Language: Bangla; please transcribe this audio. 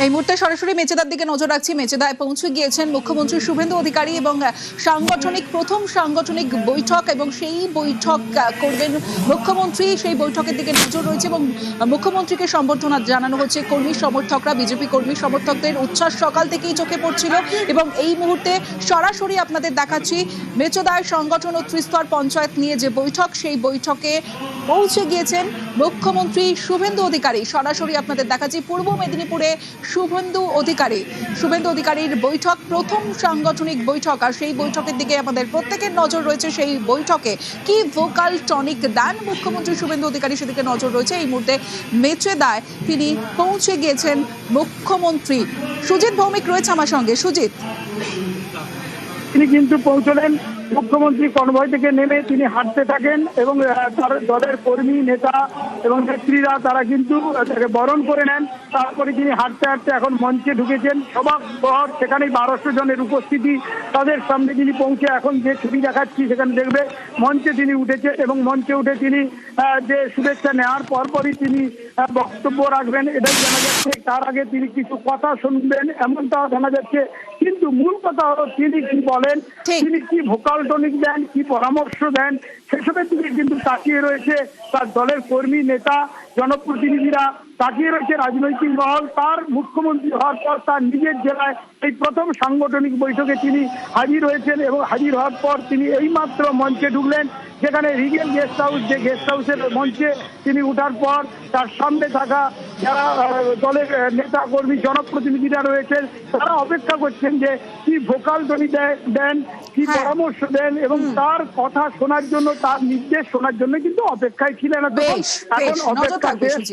এই মুহূর্তে সরাসরি মেচেদার দিকে নজর রাখছি। মেচেদায় পৌঁছে গিয়েছেন মুখ্যমন্ত্রী শুভেন্দু অধিকারী এবং প্রথম সাংগঠনিক বৈঠক, এবং সেই বৈঠক করবেন মুখ্যমন্ত্রী। সেই বৈঠকের দিকে নজর রয়েছে এবং মুখ্যমন্ত্রীকে সম্বর্ধনা জানানো হচ্ছে। কর্মী সমর্থকরা, বিজেপি কর্মী সমর্থকদের উচ্ছ্বাস সকাল থেকেই চোখে পড়ছিল এবং এই মুহূর্তে সরাসরি আপনাদের দেখাচ্ছি মেচেদায় সংগঠন ও ত্রিস্তর পঞ্চায়েত নিয়ে যে বৈঠক, সেই বৈঠকে পৌঁছে গিয়েছেন মুখ্যমন্ত্রী শুভেন্দু অধিকারী। সরাসরি আপনাদের দেখাচ্ছি পূর্ব মেদিনীপুরে শুভেন্দু অধিকারীর বৈঠক, প্রথম সাংগঠনিক বৈঠক, আর সেই বৈঠকের দিকে আমাদের প্রত্যেকের নজর রয়েছে। সেই বৈঠকে কি ভোকাল টনিক দেন মুখ্যমন্ত্রী শুভেন্দু অধিকারী, সেদিকে নজর রয়েছে। এই মুহূর্তে মেচেদায় তিনি পৌঁছে গিয়েছেন মুখ্যমন্ত্রী। সুজিত ভৌমিক রয়েছে আমার সঙ্গে। সুজিত, তিনি কিন্তু পৌঁছলেন মুখ্যমন্ত্রী কনভয় থেকে নেমে তিনি হাঁটতে থাকেন এবং তার দলের কর্মী নেতা এবং নেত্রীরা তারা কিন্তু তাকে বরণ করে নেন। তারপরে তিনি হাঁটতে হাঁটতে এখন মঞ্চে ঢুকেছেন। সভা শহর সেখানে 1200 জনের উপস্থিতি, তাদের সামনে তিনি পৌঁছে এখন যে ছবি দেখাচ্ছি সেখানে দেখবে মঞ্চে তিনি উঠেছেন এবং মঞ্চে উঠে তিনি যে শুভেচ্ছা নেওয়ার পরপরই তিনি বক্তব্য রাখবেন, এটাই জানা যাচ্ছে। তার আগে তিনি কিছু কথা শুনবেন এমনটা জানা যাচ্ছে, কিন্তু মূল কথা হলো তিনি কি বলেন, তিনি কি ভোকাল টনিক দেন, কি পরামর্শ দেন, সেসবের দিকে কিন্তু তাকিয়ে রয়েছে তার দলের কর্মী নেতা জনপ্রতিনিধিরা, তাকিয়ে রয়েছে রাজনৈতিক মহল। তার মুখ্যমন্ত্রী হওয়ার পর তার নিজের জেলায় এই প্রথম সাংগঠনিক বৈঠকে তিনি হাজির হয়েছেন এবং হাজির হওয়ার পর তিনি এইমাত্র মঞ্চে ঢুকলেন, যেখানে রিগেল গেস্ট হাউস, যে গেস্ট হাউসের মঞ্চে তিনি উঠার পর তার সামনে থাকা যারা দলের নেতা কর্মী জনপ্রতিনিধিরা রয়েছেন তারা অপেক্ষা করছেন যে কি ভোকাল ধ্বনি দেন, কি পরামর্শ দেন এবং তার কথা শোনার জন্য, তার নির্দেশ শোনার জন্য কিন্তু অপেক্ষায় ছিলেন। এখন অপেক্ষা শেষ।